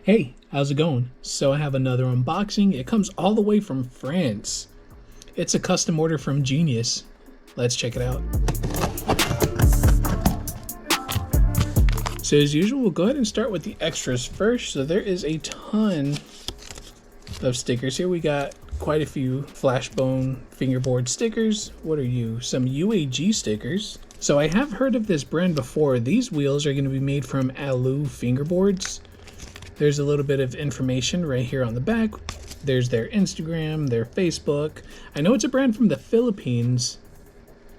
Hey, how's it going? So I have another unboxing. It comes all the way from France. It's a custom order from Genius. Let's check it out. So as usual, we'll go ahead and start with the extras first. So there is a ton of stickers here. We got quite a few Flashbone fingerboard stickers. What are you? Some UAG stickers. So I have heard of this brand before. These wheels are going to be made from Alu fingerboards. There's a little bit of information right here on the back. There's their Instagram, their Facebook. I know it's a brand from the Philippines.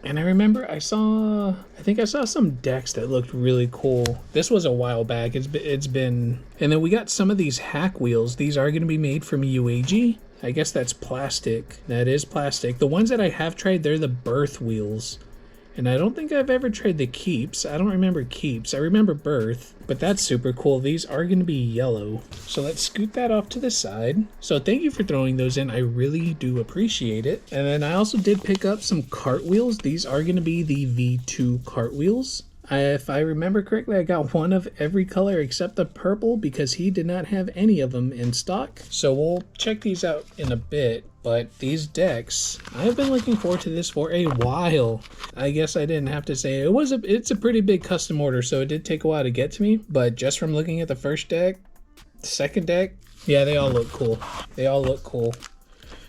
And I remember I think I saw some decks that looked really cool. This was a while back. It's been. And then we got some of these hack wheels. These are going to be made from UAG. I guess that's plastic. That is plastic. The ones that I have tried, they're the Birth wheels. And I don't think I've ever tried the Keeps. I don't remember Keeps. I remember Birth, but that's super cool. These are going to be yellow. So let's scoot that off to the side. So thank you for throwing those in. I really do appreciate it. And then I also did pick up some cartwheels. These are going to be the V2 cartwheels. If I remember correctly, I got one of every color except the purple because he did not have any of them in stock. So we'll check these out in a bit. But these decks, I've been looking forward to this for a while. I guess I didn't have to say it's a pretty big custom order, so it did take a while to get to me. But just from looking at the first deck, second deck, yeah, they all look cool. They all look cool.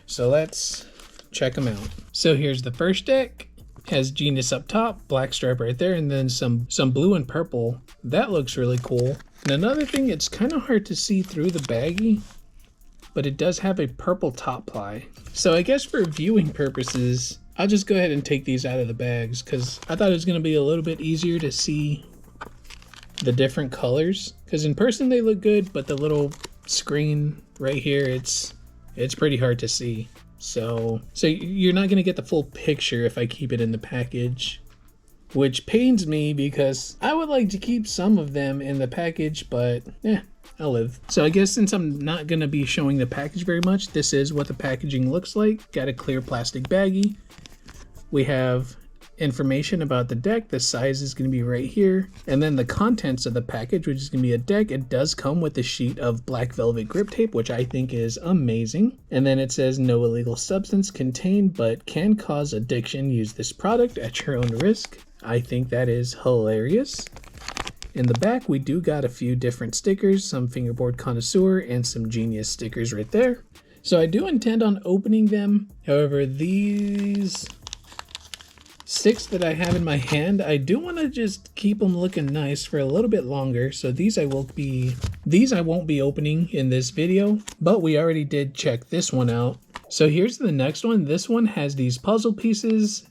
So let's check them out. So here's the first deck. Has Genius up top, black stripe right there, and then some blue and purple. That looks really cool. And another thing, it's kind of hard to see through the baggie, but it does have a purple top ply. So I guess for viewing purposes, I'll just go ahead and take these out of the bags because I thought it was going to be a little bit easier to see the different colors. Because in person they look good, but the little screen right here, it's pretty hard to see. So you're not going to get the full picture if I keep it in the package, which pains me because I would like to keep some of them in the package, but I'll live. So I guess since I'm not going to be showing the package very much, this is what the packaging looks like. Got a clear plastic baggie. We have information about the deck. The size is going to be right here. And then the contents of the package, which is going to be a deck. It does come with a sheet of black velvet grip tape, which I think is amazing. And then it says no illegal substance contained, but can cause addiction. Use this product at your own risk. I think that is hilarious. In the back, we do got a few different stickers, some Fingerboard Connoisseur and some Genius stickers right there. So I do intend on opening them. However, these 6 that I have in my hand, I do want to just keep them looking nice for a little bit longer. So these I won't be opening in this video, but we already did check this one out. So here's the next one. This one has these puzzle pieces.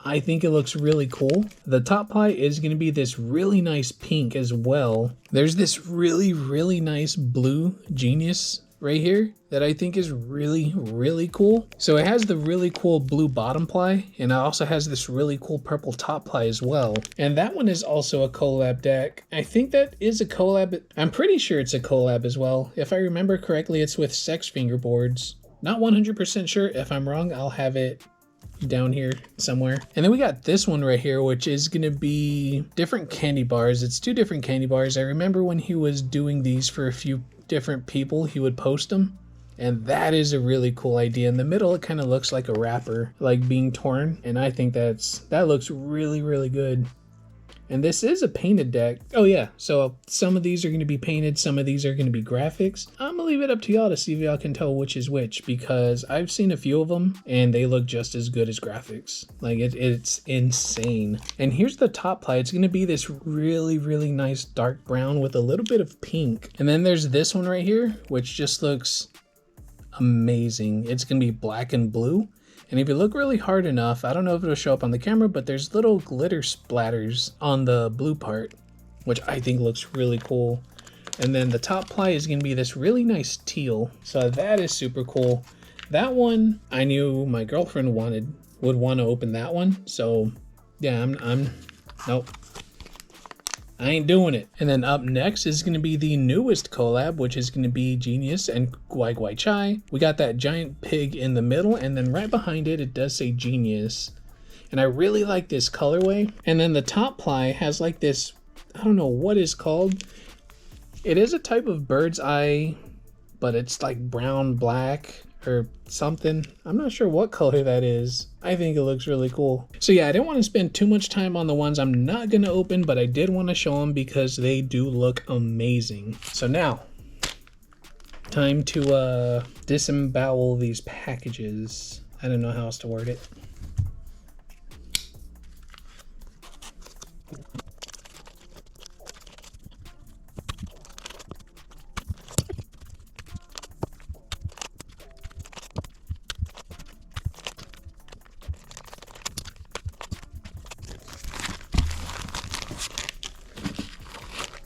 I think it looks really cool. The top ply is going to be this really nice pink as well. There's this really, really nice blue Genius right here that I think is really, really cool. So it has the really cool blue bottom ply, and it also has this really cool purple top ply as well. And that one is also a collab deck. I think that is a collab. I'm pretty sure it's a collab as well. If I remember correctly, it's with Sex Fingerboards. Not 100% sure. If I'm wrong, I'll have it down here somewhere. And then we got this one right here, which is going to be different candy bars. It's 2 different candy bars. I remember when he was doing these for a few different people, he would post them, and that is a really cool idea. In the middle, it kind of looks like a wrapper, like being torn, and I think that looks really, really good. And this is a painted deck. Oh yeah, so some of these are going to be painted, some of these are going to be graphics. I'm gonna leave it up to y'all to see if y'all can tell which is which, because I've seen a few of them and they look just as good as graphics. Like it's insane. And here's the top ply. It's going to be this really, really nice dark brown with a little bit of pink. And then there's this one right here, which just looks amazing. It's going to be black and blue. And if you look really hard enough, I don't know if it'll show up on the camera, but there's little glitter splatters on the blue part, which I think looks really cool. And then the top ply is going to be this really nice teal. So that is super cool. That one, I knew my girlfriend would want to open that one. So yeah, nope. I ain't doing it. And then up next is going to be the newest collab, which is going to be Genius and Guai Guai Chai. We got that giant pig in the middle, and then right behind it, it does say Genius. And I really like this colorway. And then the top ply has like this, I don't know what it's called. It is a type of bird's eye, but it's like brown, black, or something. I'm not sure what color that is. I think it looks really cool. So yeah, I didn't want to spend too much time on the ones I'm not going to open, but I did want to show them because they do look amazing. So now, time to disembowel these packages. I don't know how else to word it.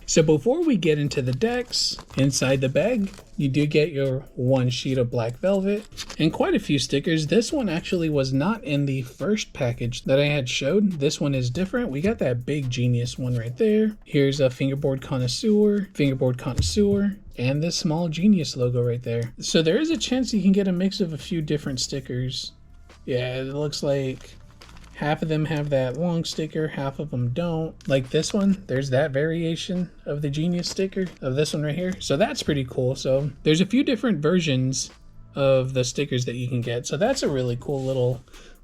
So before we get into the decks, inside the bag, you do get your one sheet of black velvet and quite a few stickers. This one actually was not in the first package that I had showed. This one is different. We got that big Genius one right there. Here's a Fingerboard Connoisseur, and this small Genius logo right there. So there is a chance you can get a mix of a few different stickers. Yeah, it looks like half of them have that long sticker, half of them don't. Like this one, there's that variation of the Genius sticker of this one right here. So that's pretty cool. So there's a few different versions of the stickers that you can get. So that's a really cool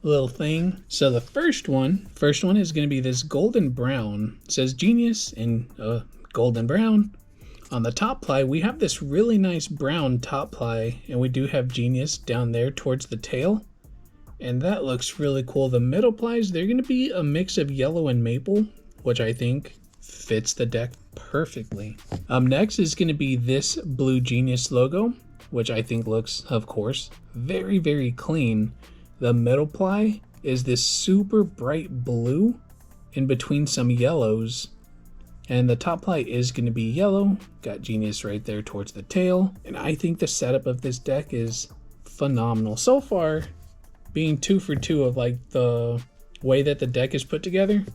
little thing. So the first one is going to be this golden brown. It says Genius in golden brown. On the top ply, we have this really nice brown top ply, and we do have Genius down there towards the tail. And that looks really cool. The middle plies, they're going to be a mix of yellow and maple, which I think fits the deck perfectly. Next is going to be this blue Genius logo, which I think looks, of course, very, very clean. The middle ply is this super bright blue in between some yellows. And the top ply is going to be yellow. Got Genius right there towards the tail. And I think the setup of this deck is phenomenal. So far, being 2 for 2 of like the way that the deck is put together,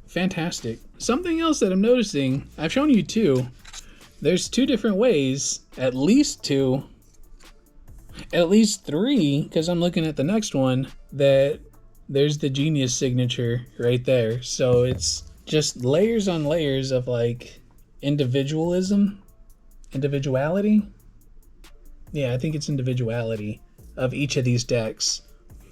fantastic. Something else that I'm noticing, I've shown you two, there's 2 different ways, at least 2, at least 3, because I'm looking at the next one, that there's the Genius signature right there. So it's just layers on layers of like individuality. Yeah, I think it's individuality of each of these decks.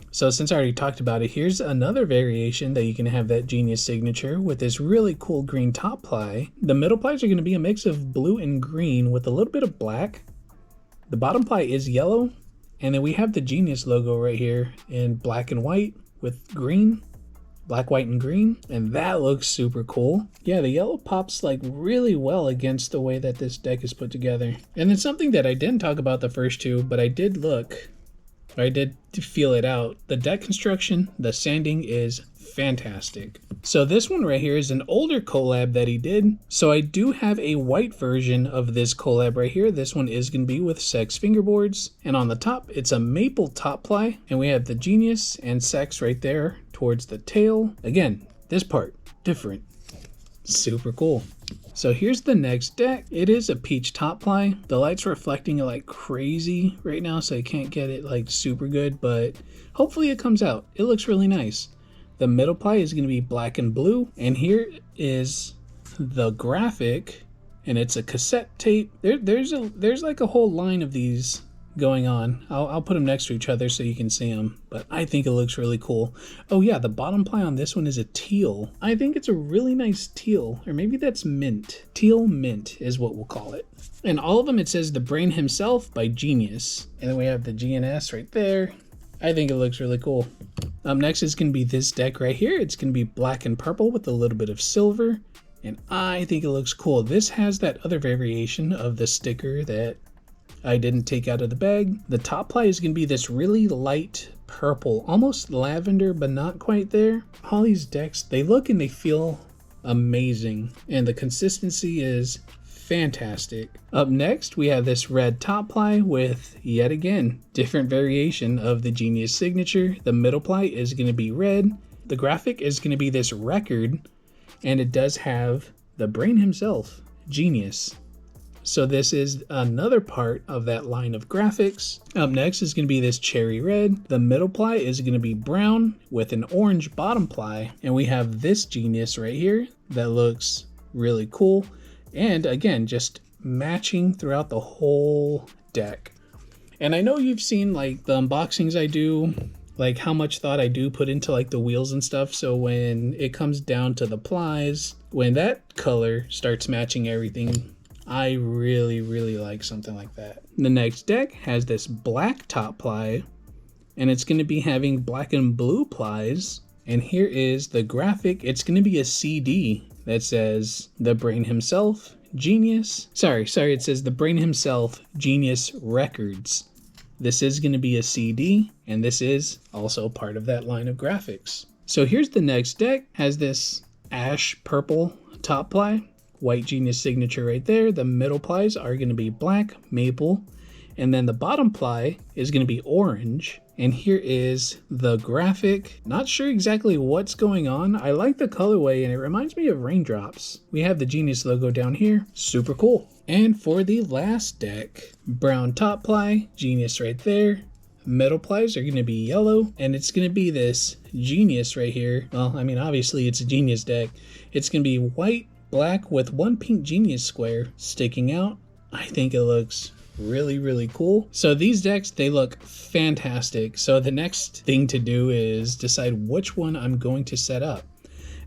So since I already talked about it, here's another variation that you can have that Genius signature with this really cool green top ply. The middle plies are going to be a mix of blue and green with a little bit of black. The bottom ply is yellow, and then we have the Genius logo right here in black and white with green. Black, white, and green, and that looks super cool. Yeah, the yellow pops like really well against the way that this deck is put together. And then something that I didn't talk about the first 2, but I did feel it out. The deck construction, the sanding is fantastic. So this one right here is an older collab that he did. So I do have a white version of this collab right here. This one is going to be with Sex Fingerboards. And on the top, it's a maple top ply. And we have the Genius and Sex right there towards the tail. Again, this part, different. Super cool. So here's the next deck. It is a peach top ply. The light's reflecting it like crazy right now, so I can't get it like super good, but hopefully it comes out. It looks really nice. The middle ply is going to be black and blue, and here is the graphic, and it's a cassette tape. There's like a whole line of these going on. I'll put them next to each other so you can see them, but I think it looks really cool. Oh yeah, the bottom ply on this one is a teal. I think it's a really nice teal, or maybe that's mint. Teal mint is what we'll call it. And all of them, it says The Brain Himself by Genius. And then we have the GNS right there. I think it looks really cool. Next is going to be this deck right here. It's going to be black and purple with a little bit of silver, and I think it looks cool. This has that other variation of the sticker that I didn't take out of the bag. The top ply is going to be this really light purple, almost lavender, but not quite there. All these decks, they look and they feel amazing, and the consistency is fantastic. Up next, we have this red top ply with, yet again, different variation of the Genius signature. The middle ply is going to be red. The graphic is going to be this record, and it does have the brain himself, Genius. So this is another part of that line of graphics. Up next is going to be this cherry red. The middle ply is going to be brown with an orange bottom ply. And we have this Genius right here that looks really cool. And again, just matching throughout the whole deck. And I know you've seen like the unboxings I do, like how much thought I do put into like the wheels and stuff. So when it comes down to the plies, when that color starts matching everything, I really, really like something like that. The next deck has this black top ply, and it's going to be having black and blue plies. And here is the graphic. It's going to be a CD that says The Brain Himself, Genius. Sorry, it says The Brain Himself, Genius Records. This is going to be a CD, and this is also part of that line of graphics. So here's the next deck. Has this ash purple top ply, white Genius signature right there. The middle plies are going to be black, maple, and then the bottom ply is going to be orange. And here is the graphic. Not sure exactly what's going on. I like the colorway and it reminds me of raindrops. We have the Genius logo down here. Super cool. And for the last deck, brown top ply, Genius right there. Metal plies are going to be yellow, and it's going to be this Genius right here. Well, I mean, obviously it's a Genius deck. It's going to be white, black with one pink Genius square sticking out. I think it looks really, really cool. So these decks, they look fantastic. So the next thing to do is decide which one I'm going to set up.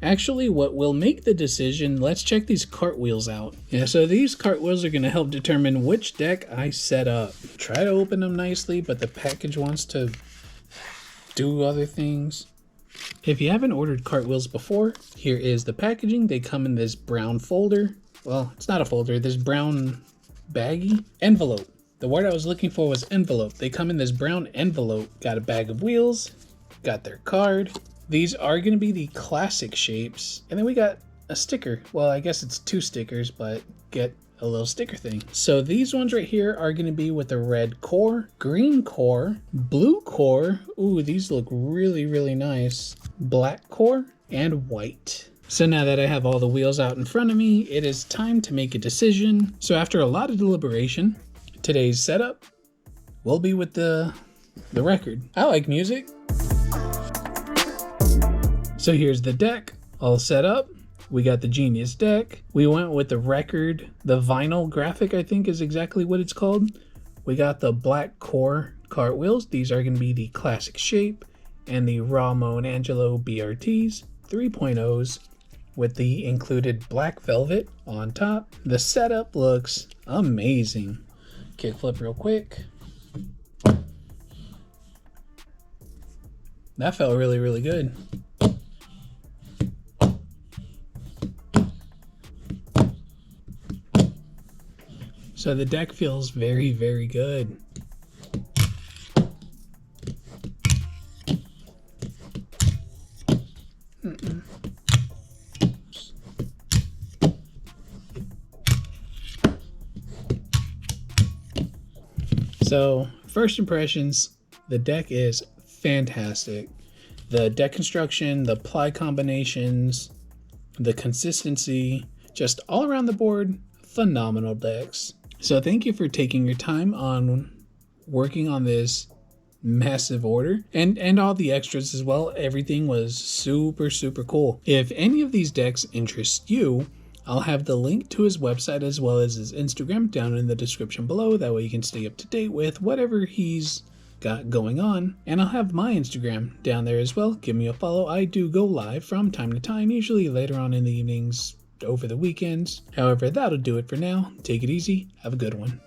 Actually, what will make the decision, let's check these cartwheels out. Yeah, so these cartwheels are going to help determine which deck I set up. Try to open them nicely, but the package wants to do other things. If you haven't ordered cartwheels before, here is the packaging. They come in this brown folder. Well, it's not a folder, this brown baggy envelope. The word I was looking for was envelope. They come in this brown envelope. Got a bag of wheels, got their card. These are going to be the classic shapes. And then we got a sticker. Well, I guess it's 2 stickers, but get a little sticker thing. So these ones right here are going to be with a red core, green core, blue core. Ooh, these look really, really nice. Black core and white. So now that I have all the wheels out in front of me, it is time to make a decision. So after a lot of deliberation, today's setup will be with the record. I like music. So here's the deck all set up. We got the Genius deck. We went with the record. The vinyl graphic, I think, is exactly what it's called. We got the black core cartwheels. These are going to be the classic shape, and the Ramo and Angelo BRTs 3.0s with the included black velvet on top. The setup looks amazing. Kickflip real quick. That felt really, really good. So the deck feels very, very good. So first impressions, the deck is fantastic. The deck construction, the ply combinations, the consistency, just all around the board, phenomenal decks. So thank you for taking your time on working on this massive order and all the extras as well. Everything was super, super cool. If any of these decks interest you, I'll have the link to his website as well as his Instagram down in the description below. That way you can stay up to date with whatever he's got going on. And I'll have my Instagram down there as well. Give me a follow. I do go live from time to time, usually later on in the evenings, over the weekends. However, that'll do it for now. Take it easy. Have a good one.